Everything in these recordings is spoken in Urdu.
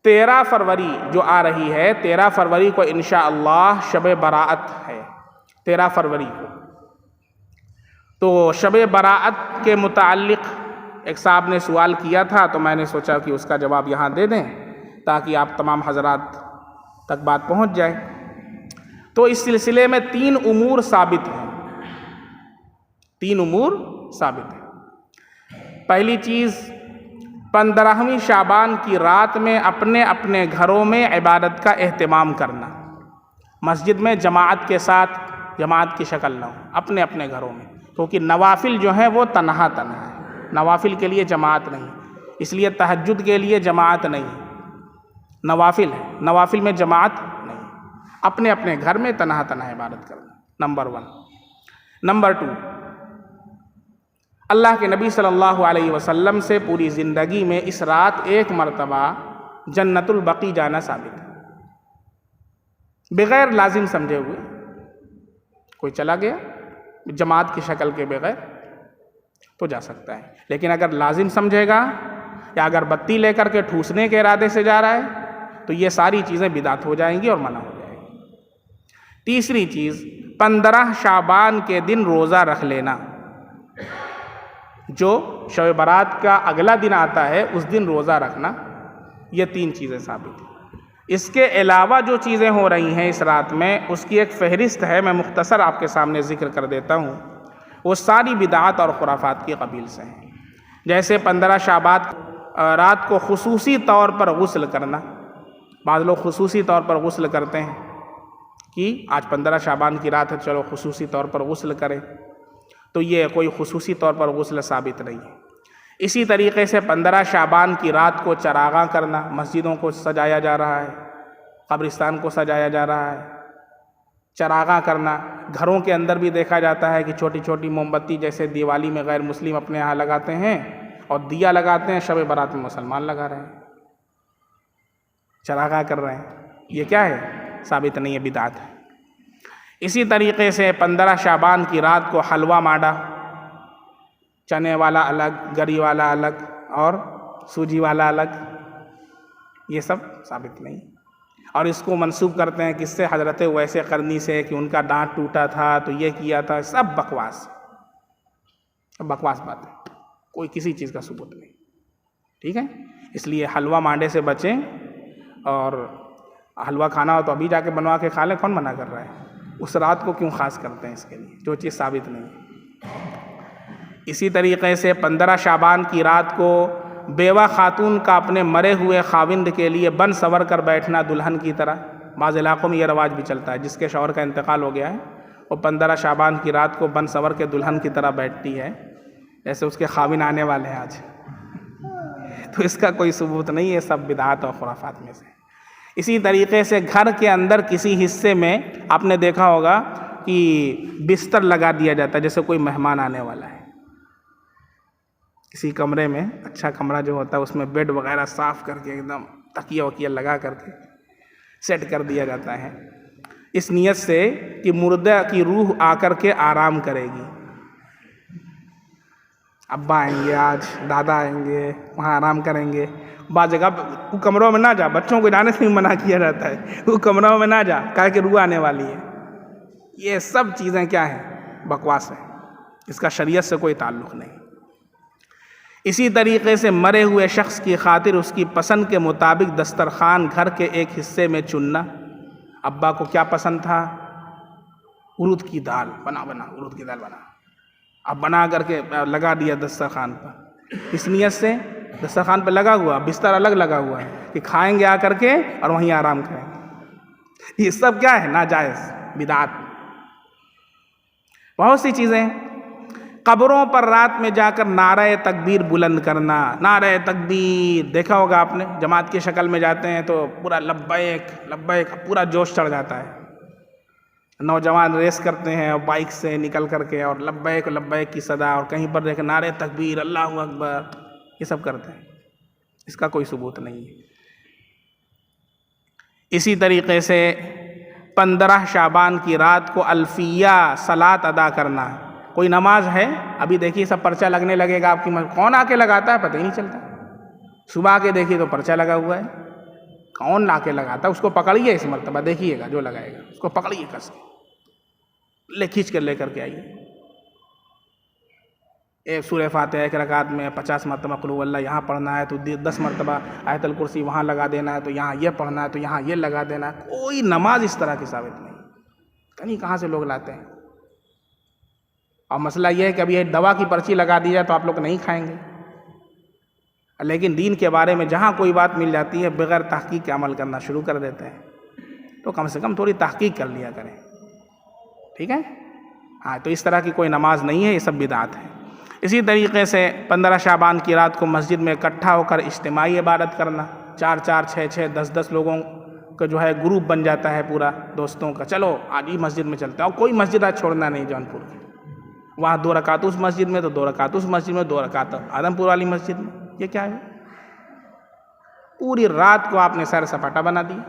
13 فروری جو آ رہی ہے، 13 فروری کو انشاءاللہ شب براءت ہے، 13 فروری کو۔ تو شب براءت کے متعلق ایک صاحب نے سوال کیا تھا، تو میں نے سوچا کہ اس کا جواب یہاں دے دیں تاکہ آپ تمام حضرات تک بات پہنچ جائے۔ تو اس سلسلے میں 3 امور ثابت ہیں، 3 امور ثابت ہیں۔ پہلی چیز، 15ویں شعبان کی رات میں اپنے اپنے گھروں میں عبادت کا اہتمام کرنا، مسجد میں جماعت کے ساتھ، جماعت کی شکل نہ ہو، اپنے اپنے گھروں میں، کیونکہ نوافل جو ہیں وہ تنہا تنہا ہے، نوافل کے لیے جماعت نہیں، اس لیے تہجد کے لیے جماعت نہیں، نوافل ہے، نوافل میں جماعت نہیں، اپنے اپنے گھر میں تنہا تنہا عبادت کرنا، نمبر 1۔ نمبر 2، اللہ کے نبی صلی اللہ علیہ وسلم سے پوری زندگی میں اس رات ایک مرتبہ جنت البقیع جانا ثابت ہے، بغیر لازم سمجھے ہوئے۔ کوئی چلا گیا جماعت کی شکل کے بغیر تو جا سکتا ہے، لیکن اگر لازم سمجھے گا یا اگر بتی لے کر کے ٹھوسنے کے ارادے سے جا رہا ہے تو یہ ساری چیزیں بدعت ہو جائیں گی اور منع ہو جائے گی۔ تیسری چیز، 15 شعبان کے دن روزہ رکھ لینا، جو شب برات کا اگلا دن آتا ہے اس دن روزہ رکھنا، یہ 3 چیزیں ثابت ہیں۔ اس کے علاوہ جو چیزیں ہو رہی ہیں اس رات میں، اس کی ایک فہرست ہے، میں مختصر آپ کے سامنے ذکر کر دیتا ہوں، وہ ساری بدعات اور خرافات کی قبیل سے ہیں۔ جیسے 15 شعبان رات کو خصوصی طور پر غسل کرنا، بعض لوگ خصوصی طور پر غسل کرتے ہیں کہ آج 15 شعبان کی رات ہے چلو خصوصی طور پر غسل کریں، تو یہ کوئی خصوصی طور پر غسل ثابت نہیں ہے۔ اسی طریقے سے 15 شعبان کی رات کو چراغاں کرنا، مسجدوں کو سجایا جا رہا ہے، قبرستان کو سجایا جا رہا ہے، چراغاں کرنا، گھروں کے اندر بھی دیکھا جاتا ہے کہ چھوٹی چھوٹی موم بتی جیسے دیوالی میں غیر مسلم اپنے یہاں لگاتے ہیں اور دیا لگاتے ہیں، شب برات میں مسلمان لگا رہے ہیں، چراغاں کر رہے ہیں، یہ کیا ہے؟ ثابت نہیں ہے، بدعت ہے۔ اسی طریقے سے 15 شعبان کی رات کو حلوہ مانڈا، چنے والا الگ، گری والا الگ اور سوجی والا الگ، یہ سب ثابت نہیں، اور اس کو منسوب کرتے ہیں کس سے؟ حضرت ویسے قرنی سے، کہ ان کا دانت ٹوٹا تھا تو یہ کیا تھا، سب بکواس، سب بکواس بات ہے، کوئی کسی چیز کا ثبوت نہیں، ٹھیک ہے؟ اس لیے حلوہ مانڈے سے بچیں، اور حلوہ کھانا ہو تو ابھی جا کے بنوا کے کھا لیں، کون منع کر رہا ہے؟ اس رات کو کیوں خاص کرتے ہیں اس کے لیے جو چیز ثابت نہیں ہے۔ اسی طریقے سے 15 شعبان کی رات کو بیوہ خاتون کا اپنے مرے ہوئے خاوند کے لیے بن سور کر بیٹھنا دلہن کی طرح، بعض علاقوں میں یہ رواج بھی چلتا ہے، جس کے شوہر کا انتقال ہو گیا ہے وہ 15 شعبان کی رات کو بن سور کے دلہن کی طرح بیٹھتی ہے، جیسے اس کے خاوند آنے والے ہیں آج، تو اس کا کوئی ثبوت نہیں ہے، سب بدعات اور خرافات میں سے۔ اسی طریقے سے گھر کے اندر کسی حصے میں آپ نے دیکھا ہوگا کہ بستر لگا دیا جاتا ہے، جیسے کوئی مہمان آنے والا ہے، کسی کمرے میں، اچھا کمرہ جو ہوتا ہے اس میں بیڈ وغیرہ صاف کر کے ایک دم تکیہ وکیہ لگا کر کے سیٹ کر دیا جاتا ہے، اس نیت سے کہ مردہ کی روح آ کر کے آرام کرے گی، ابا آئیں گے آج، دادا آئیں گے، وہاں آرام کریں گے۔ بعض جگہ وہ کمروں میں نہ جا، بچوں کو جانے سے بھی منع کیا جاتا ہے، وہ کمروں میں نہ جا، کہا کہ روح آنے والی ہے۔ یہ سب چیزیں کیا ہیں؟ بکواس ہیں، اس کا شریعت سے کوئی تعلق نہیں۔ اسی طریقے سے مرے ہوئے شخص کی خاطر اس کی پسند کے مطابق دسترخوان گھر کے ایک حصے میں چننا، ابا کو کیا پسند تھا؟ ارود کی دال، بنا ارود کی دال بنا، اب بنا کر کے لگا دیا دسترخوان پر، اس نیت سے دسترخوان پہ لگا ہوا، بستر الگ لگا ہوا ہے کہ کھائیں گے آ کر کے اور وہیں آرام کریں گے، یہ سب کیا ہے؟ ناجائز، بدعات۔ بہت سی چیزیں، قبروں پر رات میں جا کر نعرہ تکبیر بلند کرنا، نعرہ تکبیر دیکھا ہوگا آپ نے، جماعت کی شکل میں جاتے ہیں تو پورا لبیک لبیک، پورا جوش چڑھ جاتا ہے، نوجوان ریس کرتے ہیں اور بائک سے نکل کر کے اور لبیک لبیک کی صدا، اور کہیں پر دیکھیں نعرہ تکبیر، اللہ اکبر، یہ سب کرتے ہیں، اس کا کوئی ثبوت نہیں ہے۔ اسی طریقے سے 15 شعبان کی رات کو الفیہ صلاۃ ادا کرنا، کوئی نماز ہے، ابھی دیکھیے سب پرچہ لگنے لگے گا آپ کی، کون آ کے لگاتا ہے پتہ ہی نہیں چلتا، صبح آ کے دیکھیے تو پرچہ لگا ہوا ہے، کون لا کے لگاتا ہے؟ اس کو پکڑیے اس مرتبہ، دیکھیے گا جو لگائے گا اس کو پکڑیے کس کے، کھینچ کر لے کر کے آئیے۔ ایک سورہ فاتحہ ایک رکعت میں 50 مرتبہ قل هو اللہ یہاں پڑھنا ہے تو 10 مرتبہ آیت الکرسی وہاں لگا دینا ہے، تو یہاں یہ پڑھنا ہے تو یہاں یہ لگا دینا ہے۔ کوئی نماز اس طرح کی ثابت نہیں، کہیں کہاں سے لوگ لاتے ہیں۔ اور مسئلہ یہ ہے کہ اب یہ دوا کی پرچی لگا دی جائے تو آپ لوگ نہیں کھائیں گے، لیکن دین کے بارے میں جہاں کوئی بات مل جاتی ہے بغیر تحقیق کے عمل کرنا شروع کر دیتے ہیں۔ تو کم سے کم تھوڑی تحقیق کر لیا کریں، ٹھیک ہے؟ ہاں، تو اس طرح کی کوئی نماز نہیں ہے، یہ سب بدعات ہے۔ اسی طریقے سے 15 شعبان کی رات کو مسجد میں اکٹھا ہو کر اجتماعی عبادت کرنا، 4 6 10 لوگوں کا جو ہے گروپ بن جاتا ہے پورا دوستوں کا، چلو آج ہی مسجد میں چلتے ہیں، اور کوئی مسجد آج چھوڑنا نہیں جونپور کی، وہاں 2 رکعت اس مسجد میں تو 2 رکعت اس مسجد میں، 2 رکعت آدم پور والی مسجد میں۔ یہ کیا ہے؟ پوری رات کو آپ نے سیر سپاٹا بنا دیا۔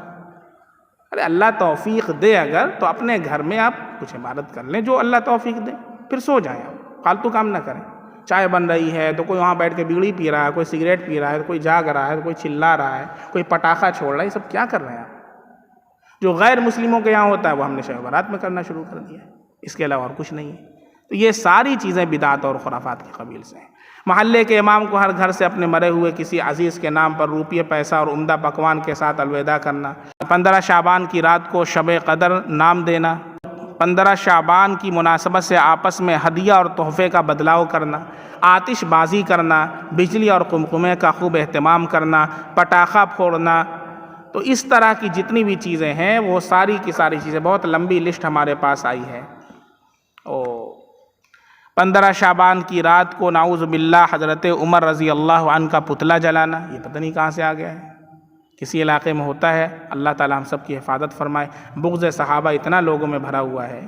ارے اللہ توفیق دے اگر تو اپنے گھر میں آپ کچھ عبادت کر لیں، جو اللہ توفیق دے، پھر سو جائیں، آپ فالتو کام نہ کریں۔ چائے بن رہی ہے تو کوئی وہاں بیٹھ کے بیڑی پی رہا ہے، کوئی سگریٹ پی رہا ہے، کوئی جاگ رہا ہے، کوئی چلا رہا ہے، کوئی پٹاخہ چھوڑ رہا ہے، یہ سب کیا کر رہے ہیں آپ؟ جو غیر مسلموں کے یہاں ہوتا ہے وہ ہم نے شب برات میں کرنا شروع کر دیا ہے، اس کے علاوہ اور کچھ نہیں ہے۔ تو یہ ساری چیزیں بدعات اور خرافات کے قبیل سے ہیں۔ محلے کے امام کو ہر گھر سے اپنے مرے ہوئے کسی عزیز کے نام پر روپیے پیسہ اور عمدہ پکوان کے ساتھ الوداع کرنا، 15 شعبان کی رات کو شب قدر نام دینا، 15 شعبان کی مناسبت سے آپس میں ہدیہ اور تحفے کا بدلاؤ کرنا، آتش بازی کرنا، بجلی اور قمقمے کا خوب اہتمام کرنا، پٹاخہ پھوڑنا، تو اس طرح کی جتنی بھی چیزیں ہیں وہ ساری کی ساری چیزیں، بہت لمبی لسٹ ہمارے پاس آئی ہے۔ 15 شعبان کی رات کو نعوذ باللہ حضرت عمر رضی اللہ عنہ کا پتلا جلانا، یہ پتہ نہیں کہاں سے آ گیا ہے، کسی علاقے میں ہوتا ہے۔ اللہ تعالی ہم سب کی حفاظت فرمائے۔ بغض صحابہ اتنا لوگوں میں بھرا ہوا ہے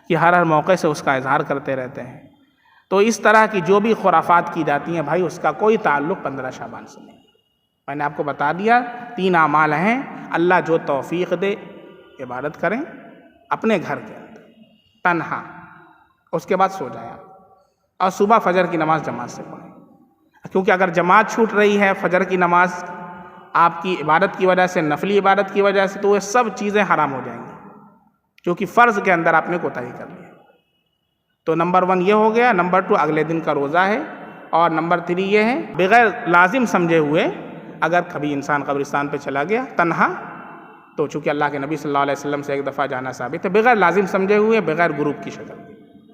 کہ ہر موقع سے اس کا اظہار کرتے رہتے ہیں۔ تو اس طرح کی جو بھی خرافات کی جاتی ہیں بھائی، اس کا کوئی تعلق 15 شعبان سے نہیں۔ میں نے آپ کو بتا دیا 3 اعمال ہیں، اللہ جو توفیق دے عبادت کریں اپنے گھر کے اندر تنہا، اس کے بعد سو جائیں آپ، اور صبح فجر کی نماز جماعت سے پڑھیں، کیونکہ اگر جماعت چھوٹ رہی ہے فجر کی نماز آپ کی عبادت کی وجہ سے، نفلی عبادت کی وجہ سے، تو وہ سب چیزیں حرام ہو جائیں گی، کیونکہ فرض کے اندر آپ نے کوتاہی کر لی۔ تو نمبر 1 یہ ہو گیا، نمبر 2 اگلے دن کا روزہ ہے، اور نمبر 3 یہ ہے بغیر لازم سمجھے ہوئے اگر کبھی انسان قبرستان پہ چلا گیا تنہا، تو چونکہ اللہ کے نبی صلی اللہ علیہ وسلم سے ایک دفعہ جانا ثابت ہے، بغیر لازم سمجھے ہوئے، بغیر گروپ کی شکل میں،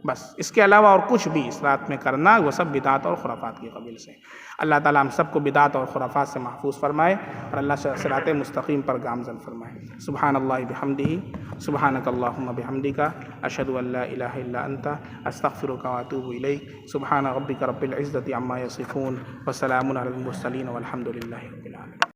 بس اس کے علاوہ اور کچھ بھی اس رات میں کرنا وہ سب بدعات اور خرافات کی قبیل سے۔ اللہ تعالیٰ ہم سب کو بدعات اور خرافات سے محفوظ فرمائے، اور اللہ صراط مستقیم پر گامزن فرمائے۔ سبحان اللہ بحمدہ، سبحانک اللہم بحمدک، اشہد ان لا الہ الا انت، استغفرک واتوب الیک۔ سبحان ربک رب العزۃ عما یصفون، وسلام علی المرسلین، والحمد للہ رب العالمین۔